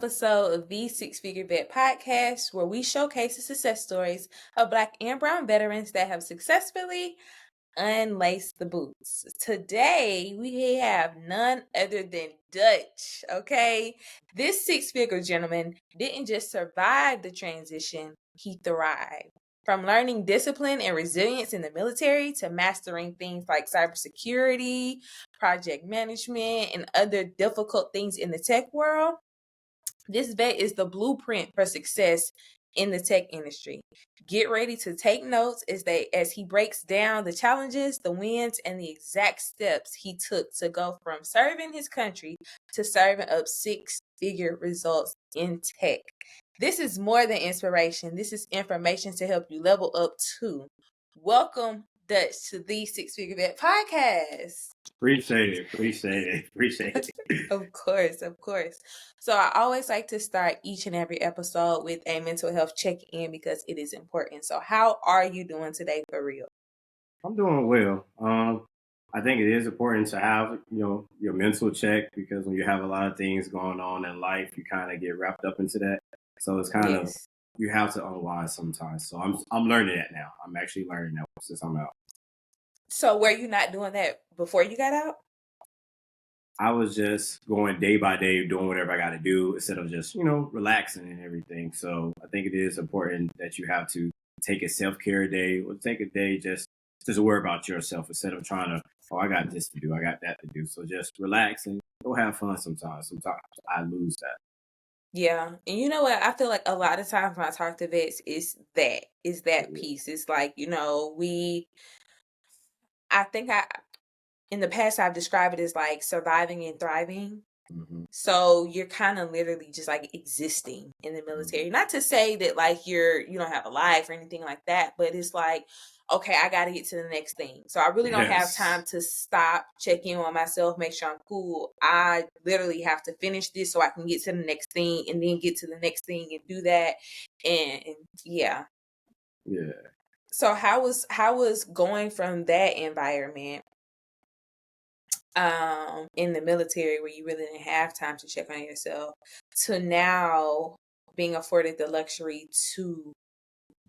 episode of the Six Figure Vet Podcast, where we showcase the success stories of Black and Brown veterans that have successfully unlaced the boots. Today, we have none other than Dutch, okay? This six-figure gentleman didn't just survive the transition, he thrived. From learning discipline and resilience in the military to mastering things like cybersecurity, project management, and other difficult things in the tech world, this vet is the blueprint for success in the tech industry. Get ready to take notes as he breaks down the challenges, the wins, and the exact steps he took to go from serving his country to serving up six-figure results in tech. This is more than inspiration. This is information to help you level up too. Welcome, Dutch, to the Six Figure Vet Podcast. Appreciate it. Of course. So I always like to start each and every episode with a mental health check-in because it is important. So how are you doing today for real? I'm doing well. I think it is important to have, your mental check, because when you have a lot of things going on in life, you kind of get wrapped up into that. So it's kind of, Yes. you have to unwind sometimes. So I'm learning that now. I'm actually learning that since I'm out. So were you not doing that before you got out? I was just going day by day, doing whatever I got to do instead of just, relaxing and everything. So I think it is important that you have to take a self-care day, or take a day just worry about yourself instead of trying to, oh, I got this to do, I got that to do. So just relax and go have fun sometimes. Sometimes I lose that. Yeah. And you know what? I feel like a lot of times when I talk to vets, is that piece. It's like, in the past, I've described it as like surviving and thriving. Mm-hmm. So you're kind of literally just like existing in the military. Not to say that like you don't have a life or anything like that, but it's like, okay, I got to get to the next thing. So I really don't have time to stop, check in on myself, make sure I'm cool. I literally have to finish this so I can get to the next thing and then get to the next thing and do that. And yeah. Yeah. So how was going from that environment in the military where you really didn't have time to check on yourself to now being afforded the luxury to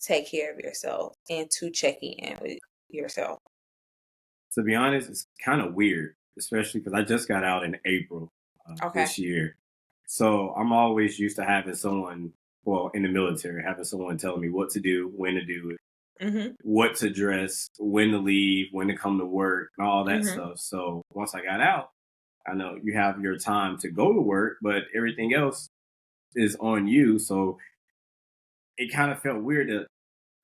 take care of yourself and to check in with yourself? To be honest, it's kind of weird, especially because I just got out in April this year. So I'm always used to having someone, well, in the military, having someone telling me what to do, when to do it, what to dress, when to leave, when to come to work, and all that stuff. So once I got out, I know you have your time to go to work, but everything else is on you. So it kind of felt weird that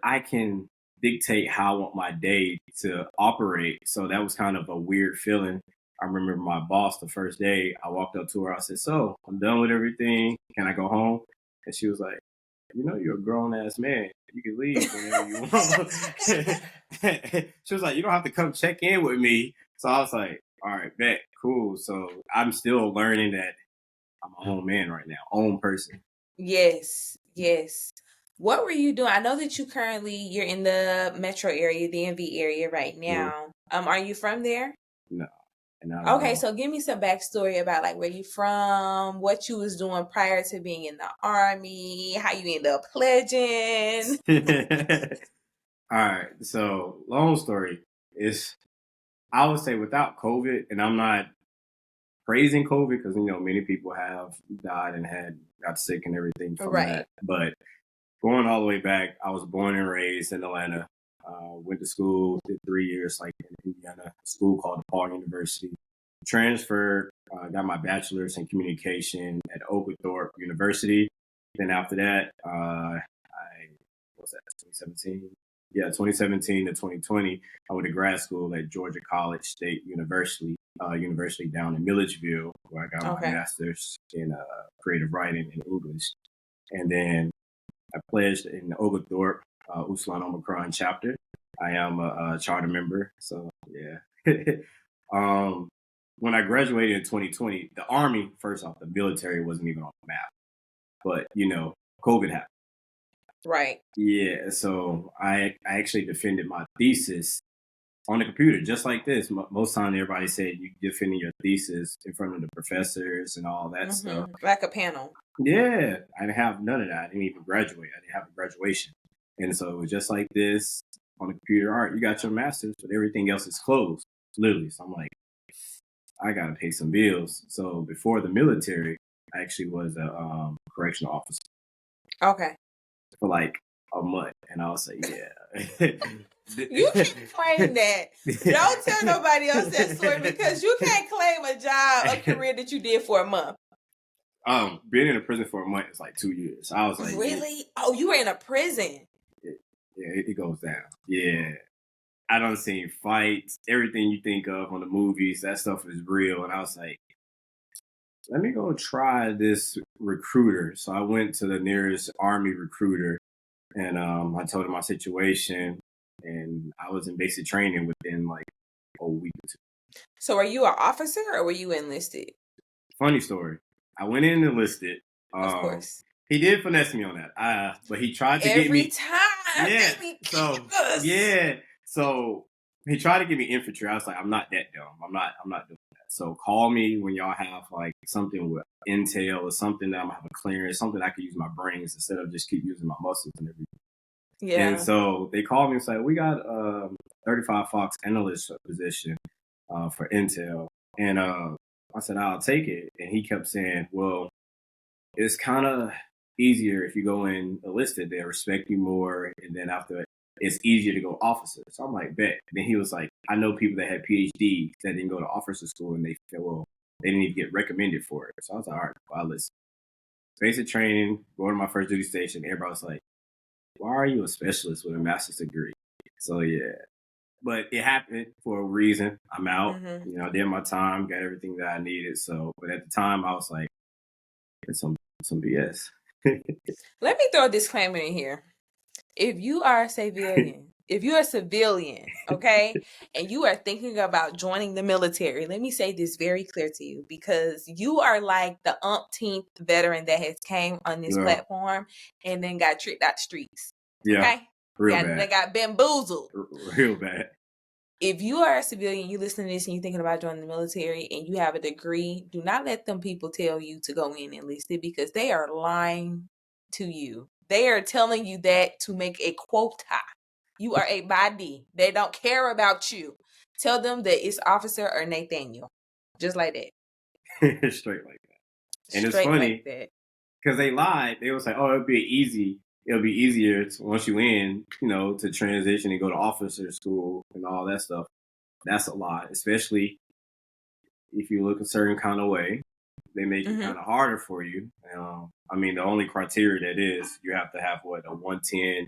I can dictate how I want my day to operate. So that was kind of a weird feeling. I remember my boss the first day, I walked up to her, I said, "So I'm done with everything. Can I go home?" And she was like, "You're a grown ass man. You can leave whenever you want." She was like, "You don't have to come check in with me." So I was like, "All right, bet, cool." So I'm still learning that I'm a home man right now, own person. Yes. What were you doing? I know that you're in the metro area, DMV area right now. Are you from there? No. Okay, so give me some backstory about like where you from, what you was doing prior to being in the Army, how you ended up pledging. All right, so long story is, I would say without COVID, and I'm not praising COVID because many people have died and got sick and everything from that. But going all the way back, I was born and raised in Atlanta. Went to school, did 3 years like in Indiana, a school called DePaul University. Transferred, got my bachelor's in communication at Oglethorpe University. Then after that, what was that, 2017? Yeah, 2017 to 2020, I went to grad school at Georgia College State University, university down in Milledgeville, where I got my master's in creative writing and English. And then I pledged in Oglethorpe, Upsilon Omicron chapter. I am a charter member, so yeah. When I graduated in 2020, the Army, first off, the military wasn't even on the map. But, COVID happened. Right. Yeah, so I actually defended my thesis on the computer, just like this. Most time, everybody said you defending your thesis in front of the professors and all that stuff. Like a panel. Yeah, I didn't have none of that. I didn't even graduate. I didn't have a graduation, and so it was just like this on the computer. All right, you got your master's, but everything else is closed, literally. So I'm like, I gotta pay some bills. So before the military, I actually was a correctional officer Okay. for like a month, and I was like, yeah. You can claim that. Don't tell nobody else that story because you can't claim a job, a career that you did for a month. Being in a prison for a month is like 2 years. I was like, really? Yeah. Oh, you were in a prison. It goes down. Yeah. I don't see fights, everything you think of on the movies, that stuff is real. And I was like, let me go try this recruiter. So I went to the nearest army recruiter and I told him my situation and I was in basic training within like a week or two. So were you an officer or were you enlisted? Funny story. I went in enlisted. Of course. He did finesse me on that. But he tried to Every get me time. Yeah. So yeah. So he tried to give me infantry. I was like, I'm not that dumb. I'm not doing that. So call me when y'all have like something with intel or something that I'm gonna have a clearance, something I could use my brains instead of just keep using my muscles and everything. Yeah. And so they called me and said, we got 35 Fox analyst position for intel. And I said, I'll take it. And he kept saying, well, it's kind of easier if you go in enlisted. They respect you more. And then after, it's easier to go officer. So I'm like, bet. And then he was like, I know people that had PhDs that didn't go to officer school and they feel, well, they didn't even get recommended for it. So I was like, all right, well, listen. Basic training, go to my first duty station. Everybody was like, why are you a specialist with a master's degree? So yeah. But it happened for a reason. I'm out. I did my time, got everything that I needed. So, but at the time, I was like, it's some BS. Let me throw a disclaimer in here. If you are a civilian, okay, and you are thinking about joining the military, let me say this very clear to you because you are like the umpteenth veteran that has came on this platform and then got tricked out the streets. Yeah, okay? Real bad. They got bamboozled. Real bad. If you are a civilian, you listen to this and you're thinking about joining the military and you have a degree, do not let them people tell you to go in enlisted because they are lying to you. They are telling you that to make a quota. You are a body. They don't care about you. Tell them that it's Officer or Nathaniel. Just like that. Straight like that. And it's funny because they lied. They was like, oh, it'll be easier once you in, to transition and go to officer school and all that stuff. That's a lie, especially if you look a certain kind of way. They make it kind of harder for you. The only criteria that is you have to have a 110,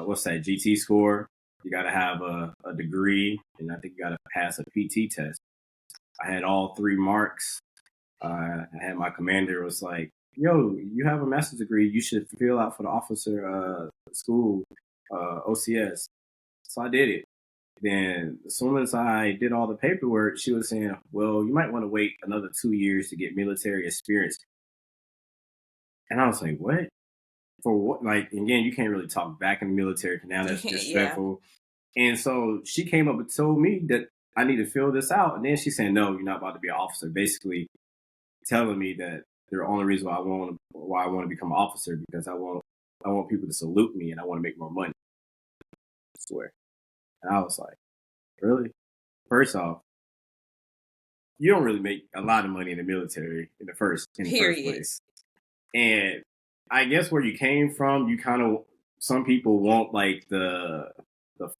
what's that, GT score. You got to have a degree, and I think you got to pass a PT test. I had all 3 marks. I had my commander was like, yo, you have a master's degree. You should fill out for the officer school, OCS. So I did it. Then as soon as I did all the paperwork, she was saying, well, you might want to wait another 2 years to get military experience. And I was like, what? For what? Like, again, you can't really talk back in the military because now that's disrespectful. Yeah. And so she came up and told me that I need to fill this out. And then she said, no, you're not about to be an officer. Basically telling me that the only reason why I want to become an officer because I want people to salute me and I want to make more money. I swear. And I was like, really? First off, you don't really make a lot of money in the military in the first place. And I guess where you came from, you kind of, some people want like the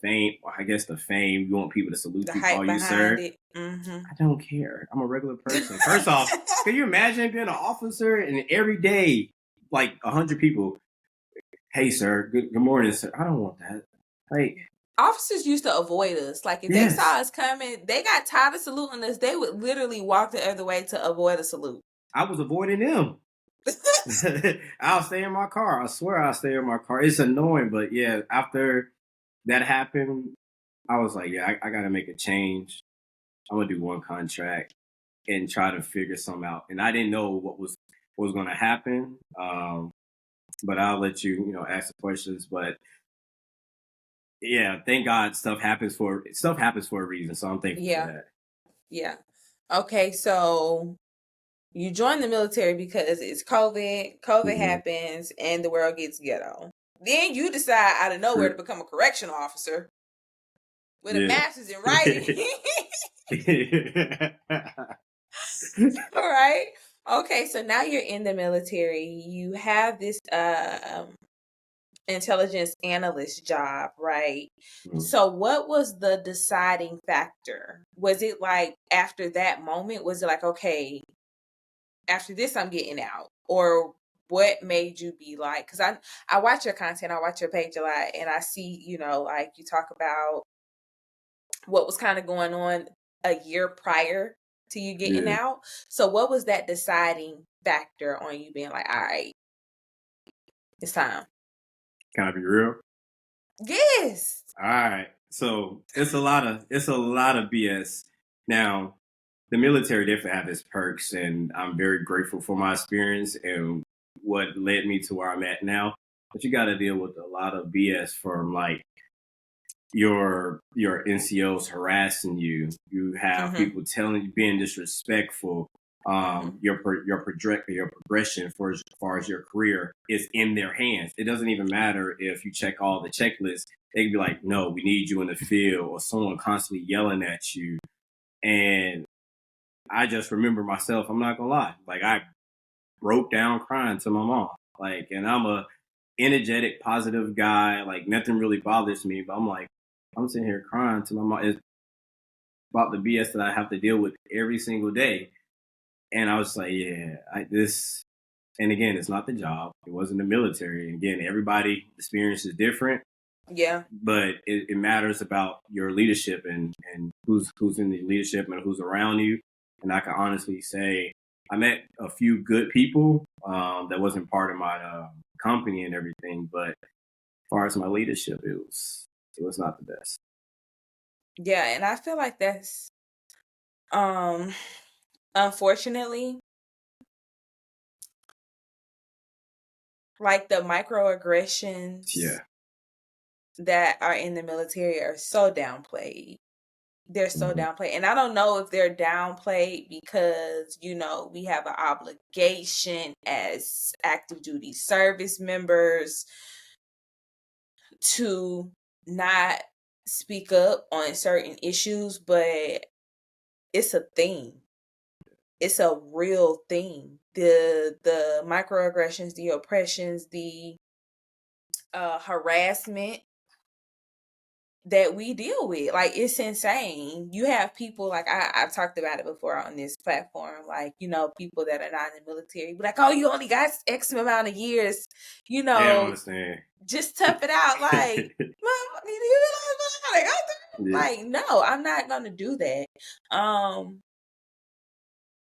fame, I guess the fame, you want people to salute you, call you sir. I don't care. I'm a regular person. First off, can you imagine being an officer and every day, like 100 people, hey sir, good morning sir. I don't want that. Like, officers used to avoid us. Like if they saw us coming, they got tired of saluting us. They would literally walk the other way to avoid a salute. I was avoiding them. I'll stay in my car. I swear I'll stay in my car. It's annoying, but yeah, after that happened, I was like, yeah, I got to make a change. I'm going to do one contract and try to figure something out. And I didn't know what was going to happen. But I'll let you, ask the questions. But yeah, thank God stuff happens for a reason. So I'm thankful for Yeah, that. yeah. Okay, so you join the military because it's COVID. COVID Hmm. happens and the world gets ghetto. Then you decide out of nowhere to True. become a correctional officer with a Yeah. master's in writing. All right. Okay, so now you're in the military. You have this intelligence analyst job, right? Mhm. So what was the deciding factor? Was it like after that moment, was it like, okay, after this I'm getting out? Or what made you be like, because I watch your content, I watch your page a lot, and I see, like you talk about what was kind of going on a year prior to you getting Yeah. out. So what was that deciding factor on you being like, all right, it's time? Can I be real? Yes. All right. So it's a lot of BS. Now, the military definitely have its perks, and I'm very grateful for my experience and what led me to where I'm at now. But you got to deal with a lot of BS from like your NCOs harassing you. You have Mm-hmm. people telling you being disrespectful. Mm-hmm. Your progression for as far as your career is in their hands. It doesn't even matter if you check all the checklists. They can be like, "No, we need you in the field," or someone constantly yelling at you. And I just remember myself. I'm not gonna lie. Like I broke down crying to my mom. Like, and I'm a energetic, positive guy. Like nothing really bothers me. But I'm like, I'm sitting here crying to my mom. It's about the BS that I have to deal with every single day. And I was like, yeah, this. And again, it's not the job. It wasn't the military. And again, everybody experience is different, Yeah. but it matters about your leadership and who's in the leadership and who's around you. And I can honestly say I met a few good people that wasn't part of my company and everything, but as far as my leadership, it was not the best. Yeah. And I feel like that's um unfortunately, like the microaggressions Yeah. that are in the military are so downplayed. They're so Hmm. downplayed. And I don't know if they're downplayed because, we have an obligation as active duty service members to not speak up on certain issues, but it's a thing. It's a real thing. The microaggressions, the oppressions, the harassment that we deal with. Like it's insane. You have people like I've talked about it before on this platform, like, people that are not in the military, be like, oh, you only got X amount of years, you They don't know, understand. just tough it out. Like, "Mom, you realize what I gotta go through?" Yeah. Like, no, I'm not gonna do that. Um,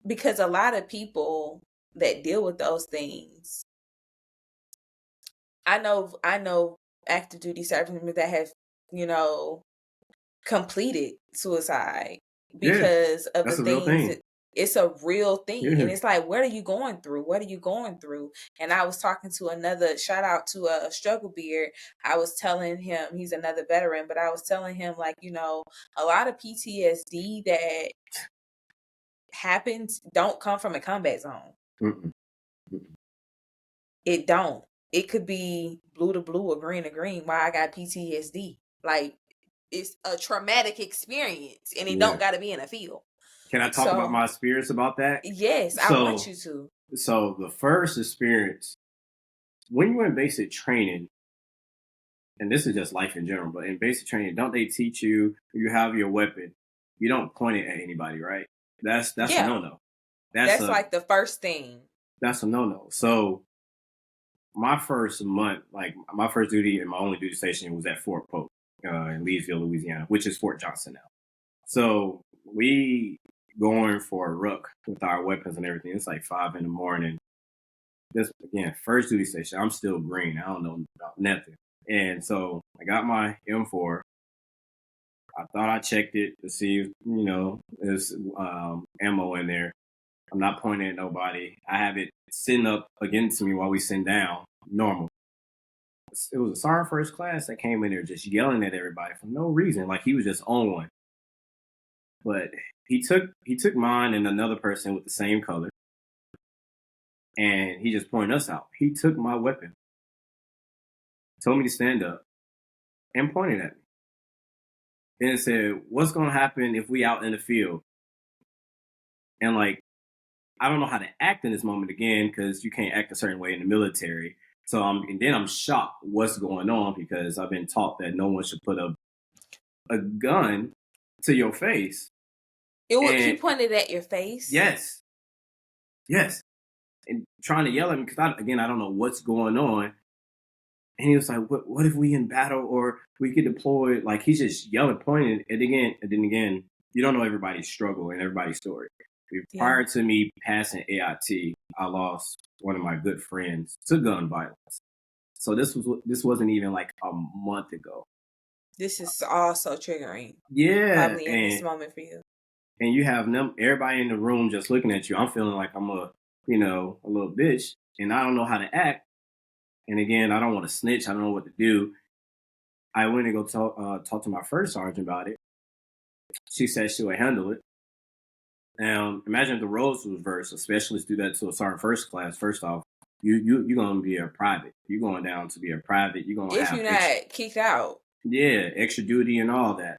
because a lot of people that deal with those things, I know active duty service members that have, you know, completed suicide Yeah. because of the That's a real things thing. that it's a real thing. And Yeah. it's like, what are you going through? What are you going through? And I was talking to another, shout out to a struggle beard. I was telling him, he's another veteran, but I was telling him, like, a lot of PTSD that happens don't come from a combat zone. Mm-mm. Mm-mm. It don't. It could be blue to blue or green to green. Why I got PTSD? Like, it's a traumatic experience, and it don't Yeah. got to be in a field. Can I talk about So my experience about that? yes, I want So, you to. so the first experience when you're in basic training, and this is just life in general, but in basic training, don't they teach you have your weapon, you don't point it at anybody, right? That's a Yeah, no no. That's that's a like the first thing. that's a no no. So my first month, like my first duty and my only duty station was at Fort Polk in Leesville, Louisiana, which is Fort Johnson now. So we going for a ruck with our weapons and everything. It's like 5 in the morning. This again, first duty station. I'm still green. I don't know about nothing. And so I got my M4. I thought I checked it to see if, there's ammo in there. I'm not pointing at nobody. I have it sitting up against me while we sit down, normal. it was a sergeant first class that came in there just yelling at everybody for no reason, like he was just on one. But he took mine and another person with the same color, and he just pointed us out. He took my weapon, told me to stand up, and pointed at me. And it said, "What's gonna happen if we out in the field?" And like, I don't know how to act in this moment again because you can't act a certain way in the military. So and then I'm shocked what's going on because I've been taught that no one should put a gun to your face. He And pointed at your face. yes, yes, and trying to yell at me because I don't know what's going on. And he was like, "What if we in battle or we get deployed?" Like he's just yelling, pointing, and then again, you don't know everybody's struggle and everybody's story. Yeah. Prior to me passing AIT, I lost one of my good friends to gun violence. So this wasn't even like a month ago. This is also triggering, Yeah, probably in this moment for you. and you have everybody in the room just looking at you. I'm feeling like I'm a little bitch, and I don't know how to act. And again, I don't want to snitch. I don't know what to do. I went and go talk to my first sergeant about it. She said she would handle it. Now, imagine if the roles was reversed. A specialist do that to a sergeant first class. First off, you're gonna be a private. You're going down to be a private. You're gonna If have you're not kicked out. extra duty and all that.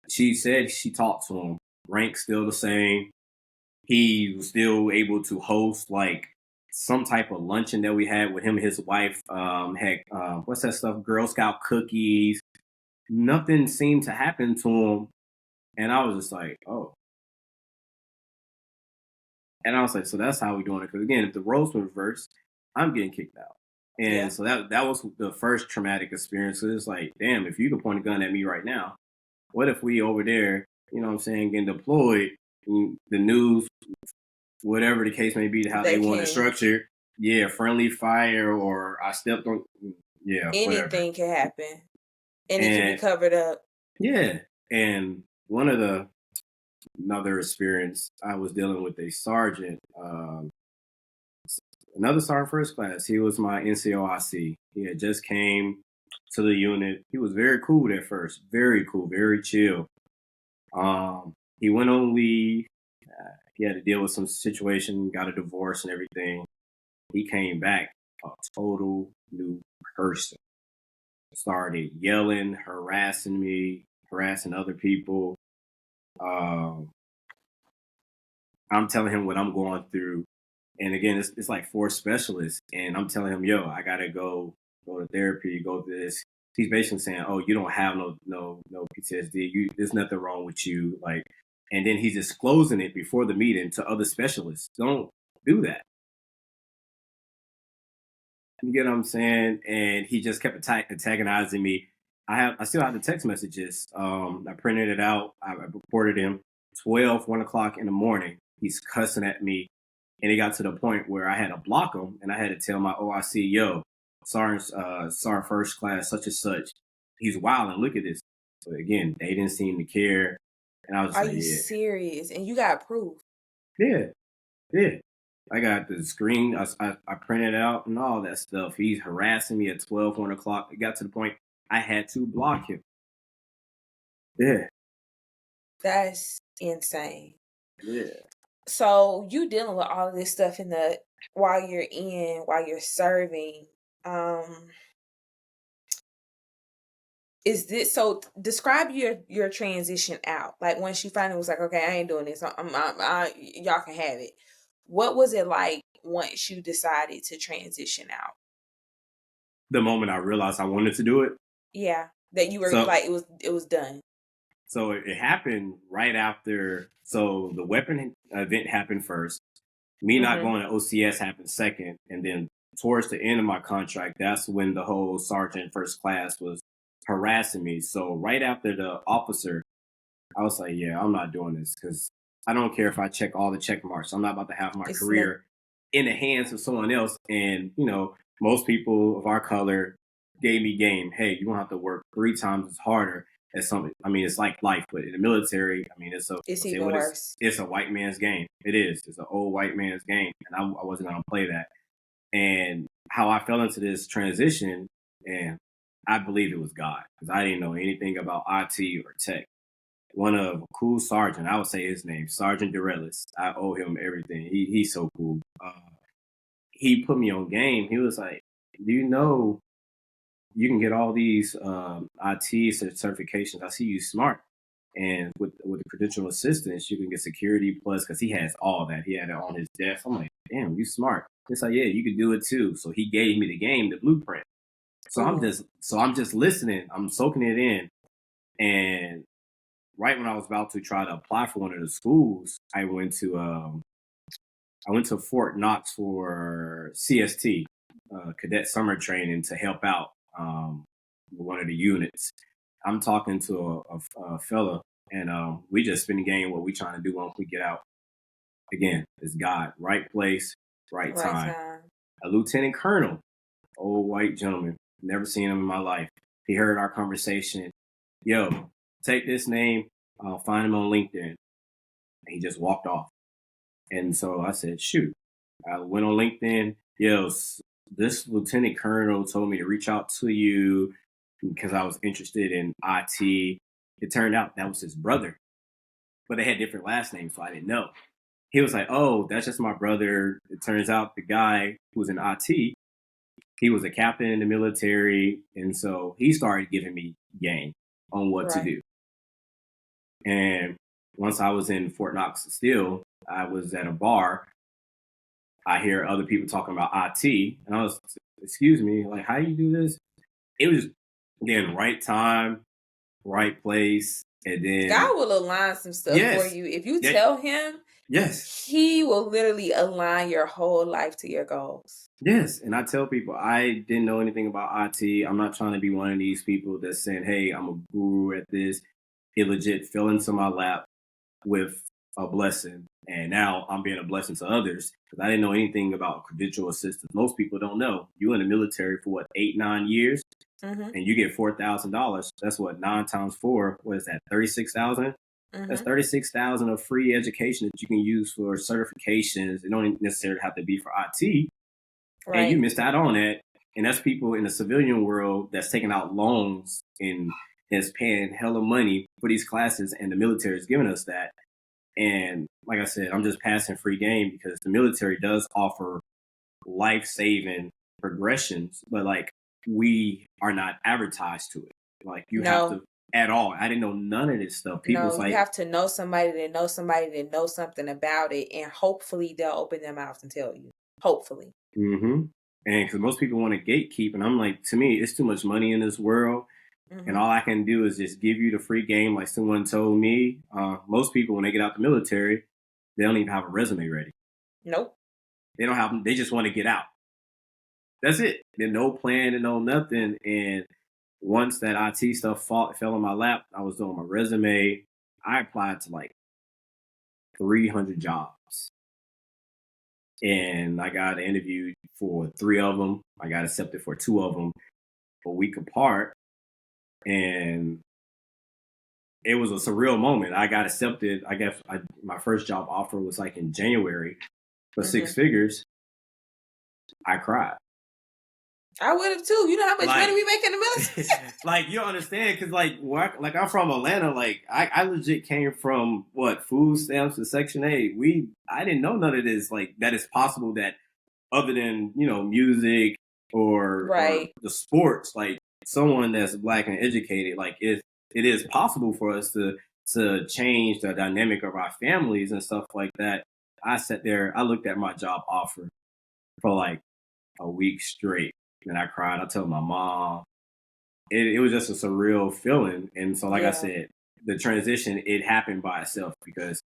She said she talked to him. Rank still the same. He was still able to host like some type of luncheon that we had with him and his wife. Had what's that stuff? Girl Scout cookies. Nothing seemed to happen to him, and I was just like, oh. And I was like, so that's how we doing it. Because again, if the roles were reversed, I'm getting kicked out. And so that was the first traumatic experience. So it's like, damn, if you could point a gun at me right now, what if we over there, you know what I'm saying, getting deployed, the news, whatever the case may be, how they want to structure, friendly fire, or I stepped on, whatever. Anything can happen. And it can be covered up. Yeah. And another experience, I was dealing with a sergeant, another sergeant first class. He was my NCOIC. He had just came to the unit. He was very cool at first, very cool, very chill. He went on leave. He had to deal with some situation, got a divorce and everything. He came back a total new person. Started yelling, harassing me, harassing other people. I'm telling him what I'm going through. And again, it's like 4 specialists. And I'm telling him, yo, I got to go to therapy, go to this. He's basically saying, oh, you don't have no PTSD. There's nothing wrong with you. Like, and then he's disclosing it before the meeting to other specialists. Don't do that. You get what I'm saying? And he just kept antagonizing me. I still have the text messages. I printed it out. I reported him 1 o'clock in the morning. He's cussing at me. And it got to the point where I had to block him and I had to tell my OIC, yo, Sergeant first class, such and such. He's wild and look at this. So again, they didn't seem to care. And I was Are like, you serious? And you got proof. Yeah. I got the screen. I printed out and all that stuff. He's harassing me at 1 o'clock. It got to the point I had to block him. Yeah. That's insane. Yeah. So you dealing with all of this stuff while you're serving. Is this so? Describe your transition out. Like when she finally was like, "Okay, I ain't doing this. Y'all can have it." What was it like once you decided to transition out? The moment I realized I wanted to do it. Yeah, that you were like it was done. So it happened right after. So the weapon event happened first. Me not going to OCS happened second, and then towards the end of my contract, that's when the whole sergeant first class was harassing me. So right after the officer, I was like, yeah, I'm not doing this because I don't care if I check all the check marks. I'm not about to have my career in the hands of someone else. And, most people of our color gave me game. Hey, you don't have to work 3 times as harder as something. I mean, it's like life, but in the military, I mean, it's even worse. It's a white man's game. It is. It's an old white man's game. And I wasn't going to play that. And how I fell into this transition And I believe it was God because I didn't know anything about IT or tech. One of a cool sergeant, I would say his name, Sergeant Durellis. I owe him everything. He's so cool. He put me on game. He was like, "Do you know you can get all these IT certifications? I see you smart, and with the credential assistance, you can get security plus because he has all that. He had it on his desk. I'm like, damn, you smart. It's like, yeah, you could do it too. So he gave me the game, the blueprint. Ooh, So I'm just listening. I'm soaking it in, and right when I was about to try to apply for one of the schools, I went to Fort Knox for CST, cadet summer training to help out one of the units. I'm talking to a fella, and we just spend the game what we trying to do once we get out. Again, it's God, right place, right right time. time. A lieutenant colonel, old white gentleman, never seen him in my life. He heard our conversation. Yo, take this name, find him on LinkedIn. And he just walked off. And so I said, shoot. I went on LinkedIn. Yo, this lieutenant colonel told me to reach out to you because I was interested in IT. It turned out that was his brother, but they had different last names, so I didn't know. He was like, "Oh, that's just my brother." It turns out the guy who was in IT, he was a captain in the military, and so he started giving me game on what to Right. do. And once I was in Fort Knox still, I was at a bar. I hear other people talking about IT, and I was, excuse me, like, how do you do this? It was, again, right time, right place, and then, God will align some stuff for yes, you. If you yeah, tell him, yes, he will literally align your whole life to your goals. yes. And I tell people, I didn't know anything about IT. I'm not trying to be one of these people that's saying, hey, I'm a guru at this. It legit fell into my lap with a blessing. And now I'm being a blessing to others because I didn't know anything about credential assistance. Most people don't know. You in the military for what, 8, 9 years, Mm-hmm. and you get $4,000. That's what 9 times 4. What is that? 36,000. That's Mm-hmm. 36,000 of free education that you can use for certifications. It don't necessarily have to be for IT. And you Right. missed out on that. And that's people in the civilian world that's taking out loans and is paying hella money for these classes, and the military is giving us that. And like I said, I'm just passing free game because the military does offer life saving progressions, but like we are not advertised to it. Like you have No, to at all. I didn't know none of this stuff. no, People's you like, have to know somebody that knows somebody that knows something about it, and hopefully they'll open their mouth and tell you. Hopefully. mm-hmm. And because most people want to gatekeep, and I'm like, to me, it's too much money in this world. And Mm-hmm. all I can do is just give you the free game, like someone told me. Most people, when they get out the military, they don't even have a resume ready. Nope. They don't have. They just want to get out. That's it. There's no plan and no nothing. And once that IT stuff fell in my lap, I was doing my resume. I applied to like 300 jobs, and I got interviewed for 3 of them. I got accepted for 2 of them a week apart, and it was a surreal moment. I got accepted. I guess my first job offer was like in January for Mm-hmm. 6 figures. I cried. I would have too. You know how much money Like, we make in the military? like you understand? Because like I'm from Atlanta. Like I legit came from what food stamps to Section 8. I didn't know none of this. Like that is possible. That other than music or Right. the sports, like someone that's black and educated, like it is possible for us to change the dynamic of our families and stuff like that. I sat there, I looked at my job offer for like a week straight, and I cried. I told my mom. It was just a surreal feeling, and so like I Yeah. said, the transition it happened by itself because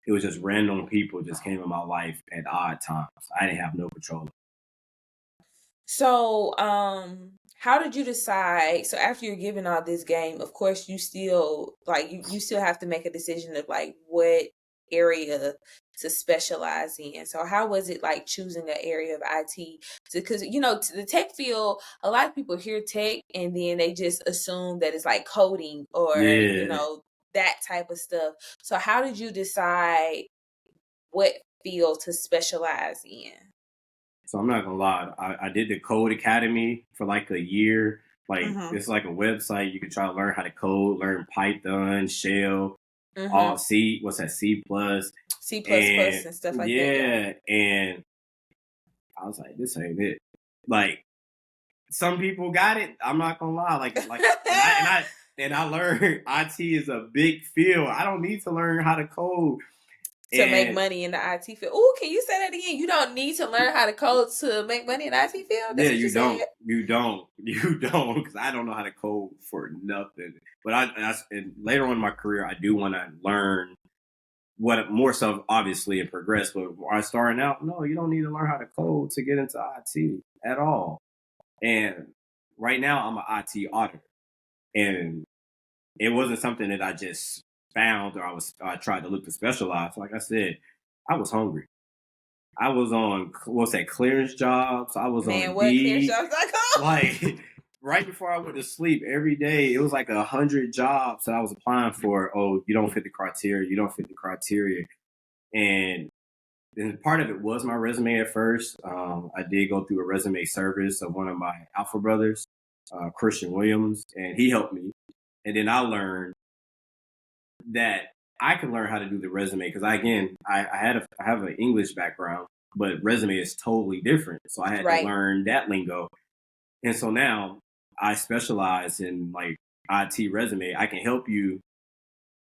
it was just random people just came in my life at odd times. I didn't have no control. So, how did you decide? So after you're given all this game, of course, you still like you still have to make a decision of like what area to specialize in. So how was it like choosing an area of IT? Because to the tech field, a lot of people hear tech and then they just assume that it's like coding or Yeah. that type of stuff. So how did you decide what field to specialize in? So I'm not gonna lie. I did the Code Academy for like a year. Like Mm-hmm. it's like a website you can try to learn how to code, learn Python, Shell, Mm-hmm. all C. What's that? C plus. C++ And and stuff like that. Yeah. yeah, and I was like, this ain't it. Like some people got it. I'm not gonna lie. And I learned IT is a big field. I don't need to learn how to code. To make And money in the IT field. Oh, can you say that again? You don't need to learn how to code to make money in the IT field? That's yeah, what you you said? don't, you don't, because I don't know how to code for nothing. But and later on in my career, I do want to learn what more stuff, obviously, and progress. But when I starting out, no, you don't need to learn how to code to get into IT at all. And right now, I'm an IT auditor, and it wasn't something that I just found or I tried to look to specialize. Like I said, I was hungry. I was on what's that clearance jobs. I was on Man, what Indeed. clearshops.com? Like right before I went to sleep every day, it was like 100 jobs that I was applying for. Oh, you don't fit the criteria. You don't fit the criteria. And then part of it was my resume at first. I did go through a resume service of one of my Alpha brothers, Christian Williams, and he helped me. And then I learned that I can learn how to do the resume because I have an English background, but resume is totally different. So I had to Right. learn that lingo, and so now I specialize in like IT resume. I can help you,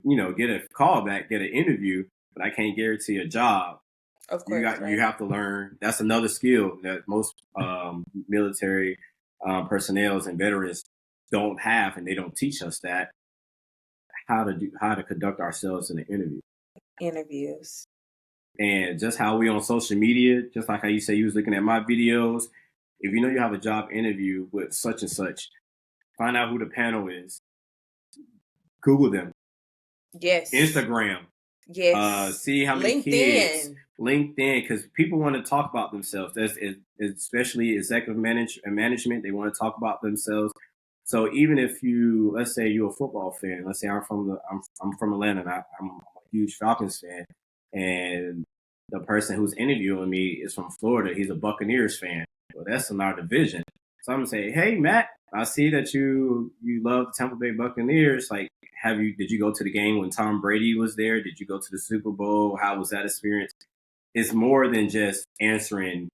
get a callback, get an interview, but I can't guarantee a job. Of You course, got you right. have to learn. That's another skill that most military personnel and veterans don't have, and they don't teach us that how to conduct ourselves in an interview. Interviews. And just how we on social media, just like how you say you was looking at my videos. If you know you have a job interview with such and such, find out who the panel is. Google them. Yes. Instagram. Yes. See how many kids. LinkedIn. LinkedIn, because people want to talk about themselves. Especially executive management. They want to talk about themselves. So even if let's say you're a football fan. Let's say I'm from Atlanta, and I'm a huge Falcons fan, and the person who's interviewing me is from Florida. He's a Buccaneers fan. Well, that's in our division. So I'm gonna say, hey Matt, I see that you love the Tampa Bay Buccaneers. Like, did you go to the game when Tom Brady was there? Did you go to the Super Bowl? How was that experience? It's more than just answering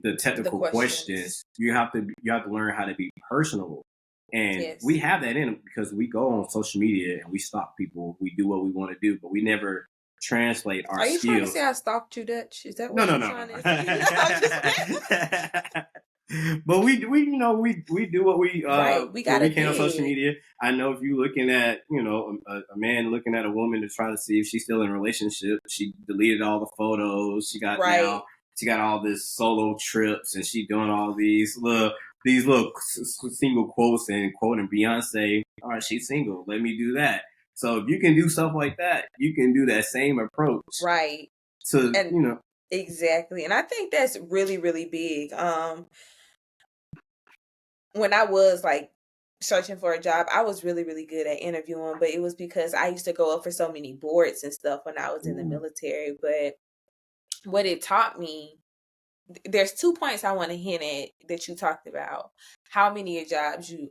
the The technical questions. questions. You have to learn how to be personable. And we Yes. have that in because we go on social media and we stalk people. We do what we want to do, but we never translate our Are you trying to say skills. I stalked you, Dutch? Is that No, what no, you're no, no, trying to say? I'm just no. But we do right. We what gotta we can on social dig. media. I know if you looking at a man looking at a woman to try to see if she's still in a relationship, she deleted all the photos. Right. She got all this solo trips and she doing all these little single quotes and quoting Beyonce. All right, she's single. Let me do that. So if you can do stuff like that, you can do that same approach Right. to And exactly. And I think that's really, really big. When I was like searching for a job, I was really, really good at interviewing, but it was because I used to go up for so many boards and stuff when I was in the military. But what it taught me, there's 2 points I want to hint at that you talked about. How many jobs you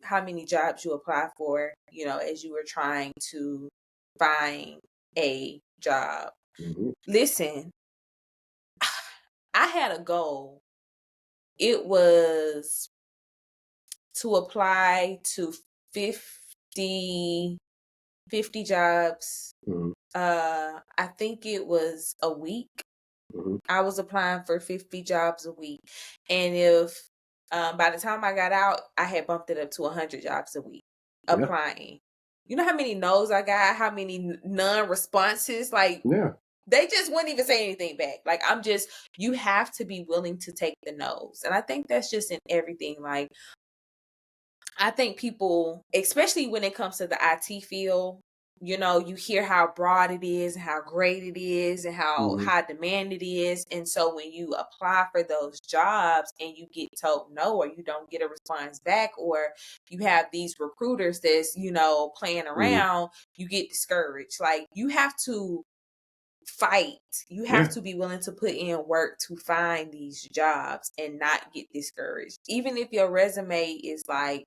apply for, as you were trying to find a job. Mhm. Listen, I had a goal. It was to apply to 50 jobs. Mhm. I think it was a week. Mhm. I was applying for 50 jobs a week. And if by the time I got out, I had bumped it up to 100 jobs a week Yeah. applying. You know how many no's I got? How many non-responses? Like, Yeah. they just wouldn't even say anything back. Like, you have to be willing to take the no's. And I think that's just in everything. Like, I think people, especially when it comes to the IT field, you hear how broad it is and how great it is and how Mhm. high demand it is. And so when you apply for those jobs and you get told no, or you don't get a response back, or you have these recruiters that's, playing Mhm. around, you get discouraged. Like, you have to fight. You have Yeah. to be willing to put in work to find these jobs and not get discouraged. Even if your resume is like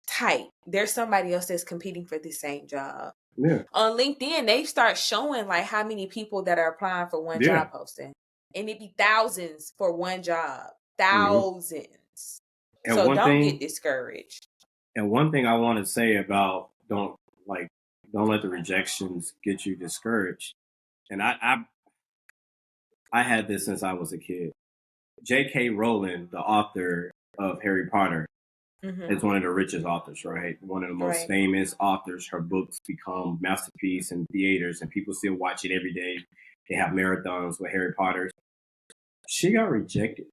tight, there's somebody else that's competing for the same job. Yeah. On LinkedIn, they start showing like how many people that are applying for one Yeah. job posting. And it'd be thousands for one job. hmm Thousands. And So one don't get thing, discouraged. I want to say about like don't let the rejections get you discouraged. And I had this since I was a kid. J.K. Rowling, the author of Harry Potter, Mm-hmm. is one of the richest authors, right? One of the most Right. famous authors. Her books become masterpiece in theaters, and people still watch it every day. They have marathons with Harry Potter. She got rejected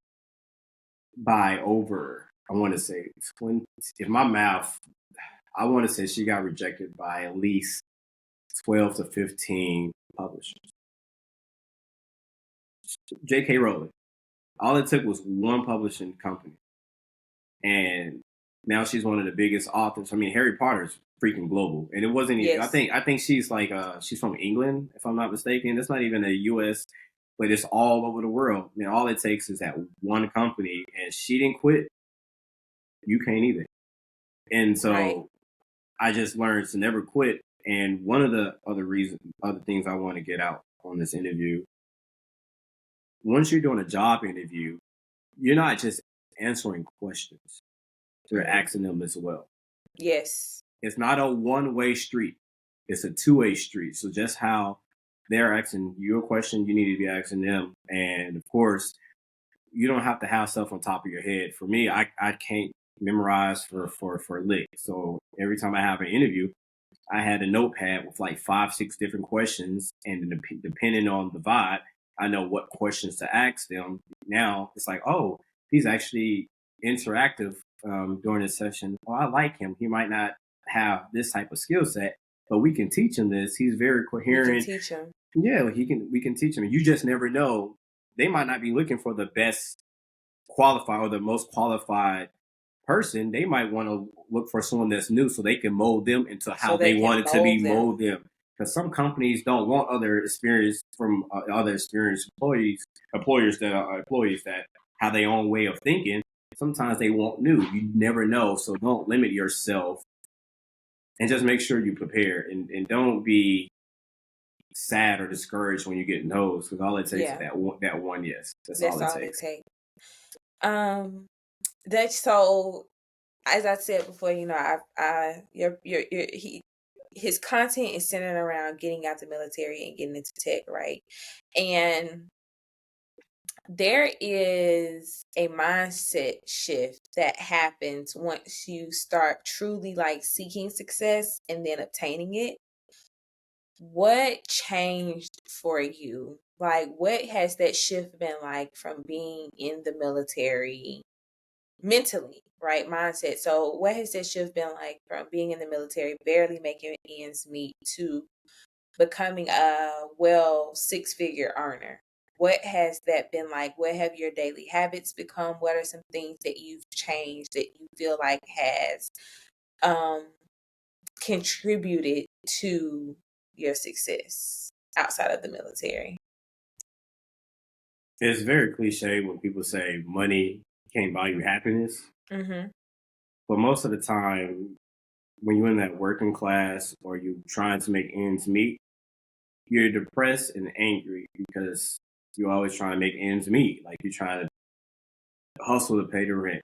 by over, I want to say, 20, if my math, I want to say she got rejected by at least 12 to 15 publishers. J.K. Rowling. All it took was one publishing company. And now she's one of the biggest authors. I mean, Harry Potter's freaking global. And it wasn't even, Yes. I think she's like she's from England, if I'm not mistaken. It's not even a US, but it's all over the world. And all it takes is that one company, and she didn't quit. You can't either. And Right. so I just learned to never quit. And one of the other things I want to get out on this interview, once you're doing a job interview, you're not just answering questions, you're Mm-hmm. asking them as well. Yes. It's not a one-way street, it's a two-way street. So just how they're asking you a question, you need to be asking them. And of course, you don't have to have stuff on top of your head. For me, I can't memorize for lick. So every time I have an interview, I had a notepad with like 5, 6 different questions, and depending on the vibe, I know what questions to ask them. Now it's like, oh, he's actually interactive during this session. Oh, I like him. He might not have this type of skill set, but we can teach him this. He's very We can coherent. teach them. Yeah, he can. We can teach him. You just never know. They might not be looking for the best qualified or the most qualified person. They might want to look for someone that's new so they can mold them into So how they they can want it to mold be them. mold them. Because some companies don't want other experience from other experienced employers that are employees that have their own way of thinking. Sometimes they want new. You never know, so don't limit yourself, and just make sure you prepare, and don't be sad or discouraged when you get no's, because all it takes is Yeah. that one yes. That's all That's it all it takes. takes. That's so. As I said before, his content is centered around getting out the military and getting into tech, right? And there is a mindset shift that happens once you start truly like seeking success and then obtaining it. What changed for you? Like, what has that shift been like from being in the military mentally, right? Mindset. So, what has that shift been like from being in the military, barely making ends meet, to becoming a well 6-figure earner? What has that been like? What have your daily habits become? What are some things that you've changed that you feel like has um contributed to your success outside of the military? It's very cliche when people say money can't buy you happiness, Mhm. but most of the time, when you're in that working class or you're trying to make ends meet, you're depressed and angry because you're always trying to make ends meet. Like you're trying to hustle to pay the rent,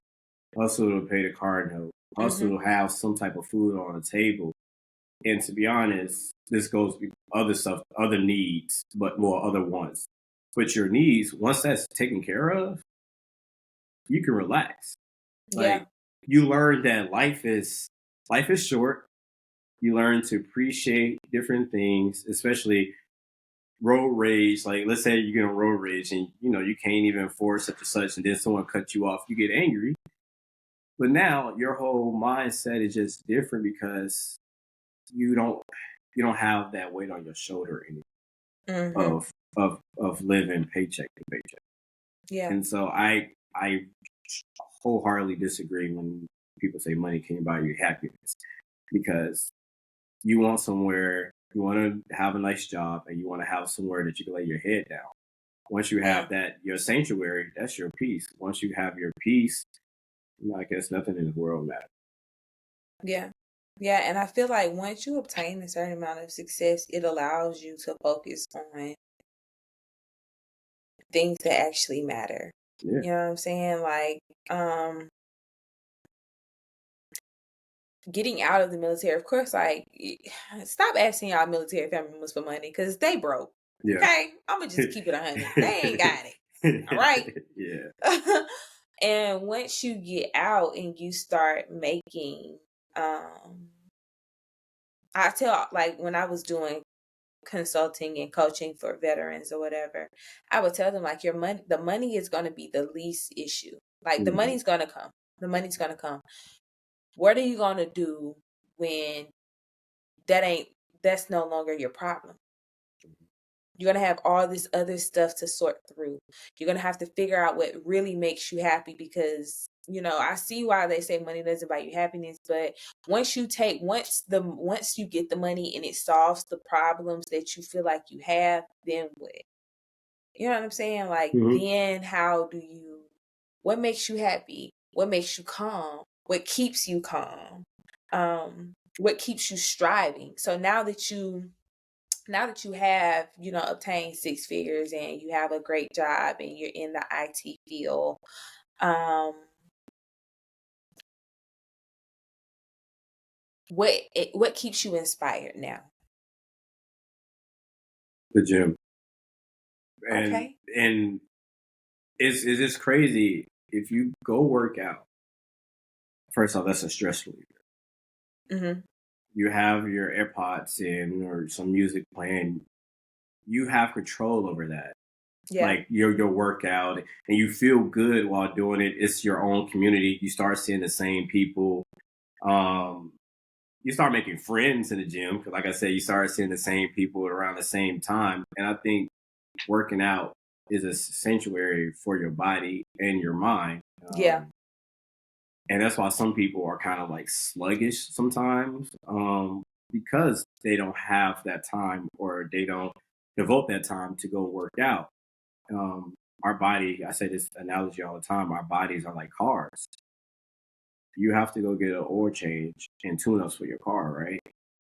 hustle to pay the car note, hustle Mhm. to have some type of food on the table. And to be honest, this goes with other stuff, other needs, but more other wants. But your needs, once that's taken care of, you can relax. Yeah. Like you learn that life is short. You learn to appreciate different things, especially road rage. Like let's say you get on road rage and you can't even afford such and such, and then someone cuts you off, you get angry. But now your whole mindset is just different because you don't you don't have that weight on your shoulder anymore Mhm. of living paycheck to paycheck. Yeah. And so I wholeheartedly disagree when people say money can't buy you happiness, because you want somewhere. You want to have a nice job, and you want to have somewhere that you can lay your head down. Once you Yeah. have that, your sanctuary, that's your peace. Once you have your peace, I guess nothing in the world matters. Yeah. Yeah. And I feel like once you obtain a certain amount of success, it allows you to focus on things that actually matter. Yeah, You know what I'm saying? Like, um, getting out of the military, of course, like, stop asking y'all military family members for money because they broke. yeah, Okay? I'm gonna just keep it 100. They ain't got it. All right? yeah. And once you get out and you start making, um, I tell, like, when I was doing consulting and coaching for veterans or whatever, I would tell them, like, your money, the money is going to be the least issue. Like, the Mhm. money's going to come. The money's going to come. What are you going to do when that ain't, that's no longer your problem? You're going to have all this other stuff to sort through. You're going to have to figure out what really makes you happy because, you know, I see why they say money doesn't buy you happiness, but once you get the money and it solves the problems that you feel like you have, then what? You know what I'm saying? Like, Mhm. then what makes you happy? What makes you calm? What keeps you calm? What keeps you striving? So now that you have, you know, obtained six figures and you have a great job and you're in the IT field, um, what keeps you inspired now? The gym, and Okay. and it's just crazy if you go work out. First off, that's a stress reliever. Mhm. You have your AirPods in or some music playing. You have control over that. Yeah. Like your workout, and you feel good while doing it. It's your own community. You start seeing the same people. Um, you start making friends in the gym because, like I said, you start seeing the same people around the same time. And I think working out is a sanctuary for your body and your mind. Yeah. And that's why some people are kind of like sluggish sometimes, because they don't have that time or they don't devote that time to go work out. Our body, I say this analogy all the time, our bodies are like cars. You have to go get an oil change and tune ups for your car, right?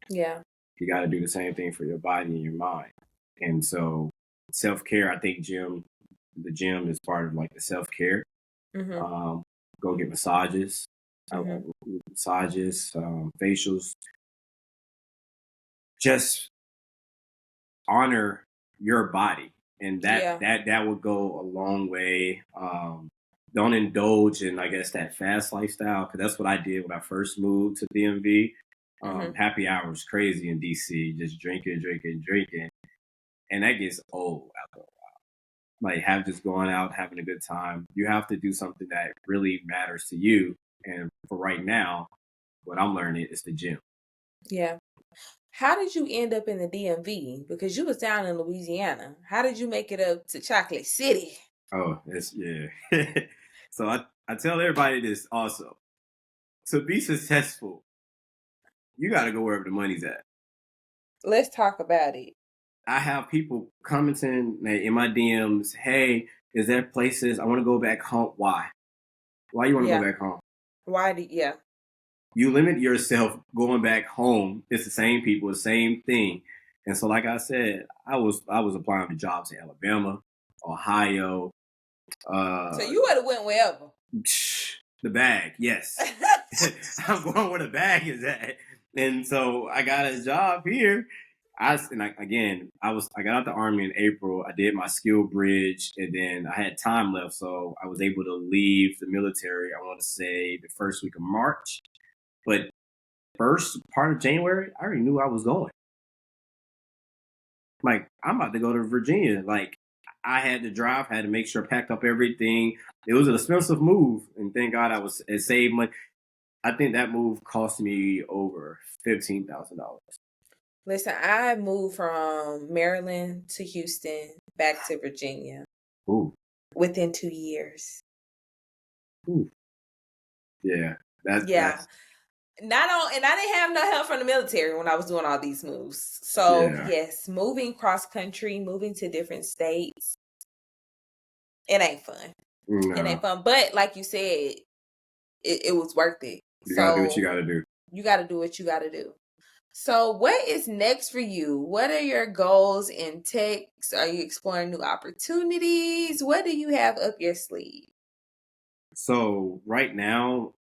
Yeah. You got to do the same thing for your body and your mind. And so, self care, I think the gym is part of like the self care. Mhm. Um, go get massages, Mhm. facials. Just honor your body, and Yeah. that would go a long way. Don't indulge in, I guess, that fast lifestyle because that's what I did when I first moved to DMV. Mhm. Happy hour was crazy in DC, just drinking, drinking, drinking, and that gets old after a while. Like have just going out, having a good time. You have to do something that really matters to you. And for right now, what I'm learning is the gym. Yeah. How did you end up in the DMV? Because you was down in Louisiana. How did you make it up to Chocolate City? Oh, it's yeah. So I tell everybody this also. To be successful, you got to go wherever the money's at. Let's talk about it. I have people commenting in my DMs, "Hey, is there places I want to go back home? Why? Why you want to go Yeah. back home? Yeah. You limit yourself going back home. It's the same people, the same thing. And so, like I said, I was applying for jobs in Alabama, Ohio, So uh, you would have went wherever. the bag. Yes, I'm going where the bag is at. And so I got a job here. I got out the army in April. I did my skill bridge, and then I had time left, so I was able to leave the military. I want to say the first week of March, but first part of January, I already knew I was going. Like I'm about to go to Virginia. Like I had to drive, had to make sure I packed up everything. It was an expensive move, and thank God it saved money. I think that move cost me over $15,000. Listen, I moved from Maryland to Houston, back to Virginia Ooh, within 2 years. ooh, yeah. Yeah. That's not on, and I didn't have no help from the military when I was doing all these moves. So Yeah. yes, moving cross country, moving to different states, it ain't fun. It ain't No, fun. But like you said, it was worth it. you gotta do what you So gotta do. you got to do what you got to do. So what is next for you? What are your goals in tech? Are you exploring new opportunities? What do you have up your sleeve? So right now,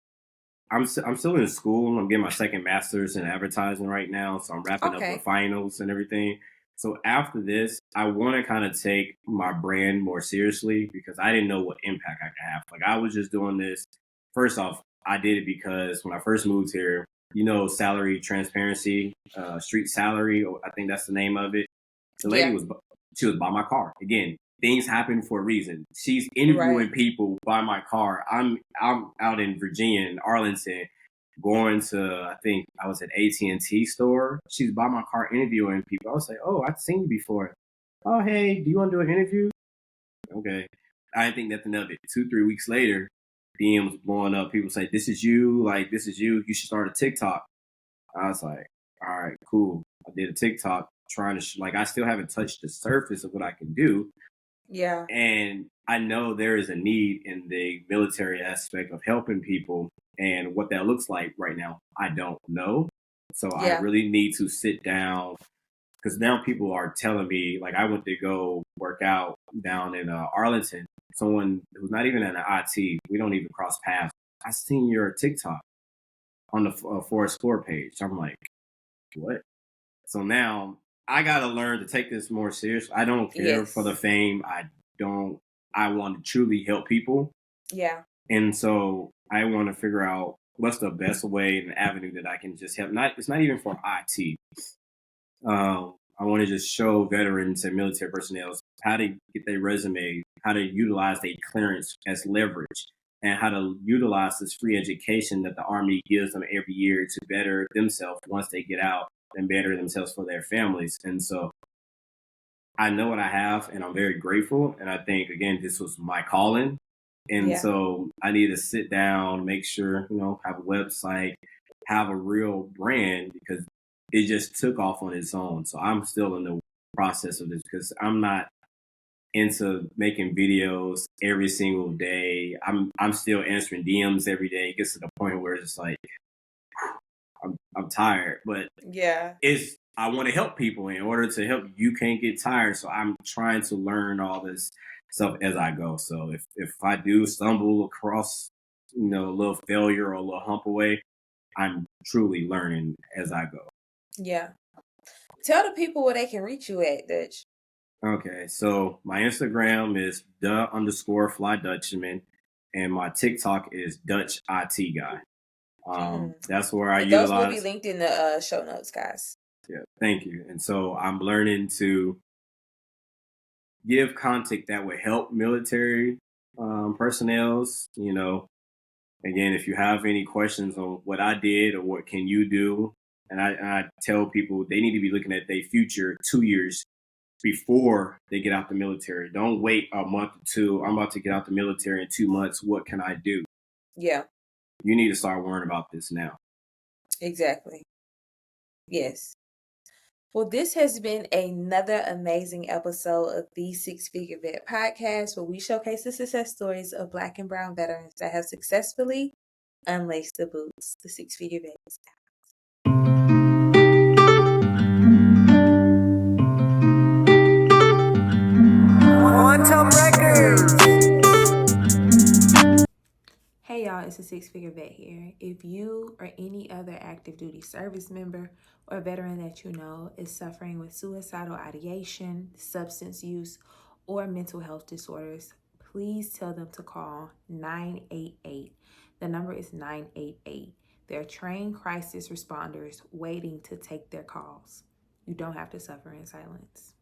I'm still in school. I'm getting my second master's in advertising right now, so I'm wrapping up with Okay. finals and everything. So after this, I want to kind of take my brand more seriously because I didn't know what impact I could have. Like I was just doing this. First off, I did it because when I first moved here, salary transparency, street salary, or I think that's the name of it. The lady Yeah. she was by my car. Again, things happen for a reason. She's Right. interviewing people by my car. I'm out in Virginia in Arlington, going to I think I was at AT&T store. She's by my car interviewing people. I was like, oh, I've seen you before. Oh, hey, do you want to do an interview? Okay. I didn't think nothing of it. 2, 3 weeks later, DMs blowing up. People say, this is you. Like, this is you. You should start a TikTok. I was like, all right, cool. I did a TikTok trying to, like, I still haven't touched the surface of what I can do. Yeah. And I know there is a need in the military aspect of helping people. And what that looks like right now, I don't know. So I Yeah. really need to sit down because now people are telling me, like, I went to go work out down in Arlington. Someone who's not even in the IT, we don't even cross paths. I seen your TikTok on the Forest Explore page. I'm like, what? So now I got to learn to take this more serious. I don't care for the Yes. fame. Don't, I want to truly help people. Yeah. And so I want to figure out what's the best way and avenue that I can just help. It's not even for IT. I want to just show veterans and military personnel how to get their resume, how to utilize their clearance as leverage, and how to utilize this free education that the Army gives them every year to better themselves once they get out and better themselves for their families. And so I know what I have, and I'm very grateful. And I think, again, this was my calling. And Yeah. so I need to sit down, make sure, have a website, have a real brand because it just took off on its own. So I'm still in the process of this because I'm not into making videos every single day. I'm still answering DMs every day. It gets to the point where it's like I'm tired, but Yeah. I want to help people. In order to help, you can't get tired. So I'm trying to learn all this stuff as I go. So if I do stumble across, a little failure or a little hump away, I'm truly learning as I go. Yeah. Tell the people where they can reach you at, Dutch. Okay, so my Instagram is the_fly Dutchman, and my TikTok is Dutch IT guy. Mm. That's where I And those will be utilize. linked in the show notes, guys. Yeah, thank you. And so I'm learning to give content that would help military personnel's. Again, if you have any questions on what I did or what can you do, and I tell people they need to be looking at their future 2 years before they get out the military. Don't wait a month or two. I'm about to get out the military in 2 months. What can I do? Yeah, You need to start worrying about this now. exactly. Yes. Well, this has been another amazing episode of the Six Figure Vet Podcast, where we showcase the success stories of Black and Brown veterans that have successfully unlaced the boots. The Six Figure Vets. Quantum Records. Hey y'all, it's a Six Figure Vet here. If you or any other active duty service member or veteran that you know is suffering with suicidal ideation, substance use, or mental health disorders, please tell them to call 988. The number is 988. They're trained crisis responders waiting to take their calls. You don't have to suffer in silence.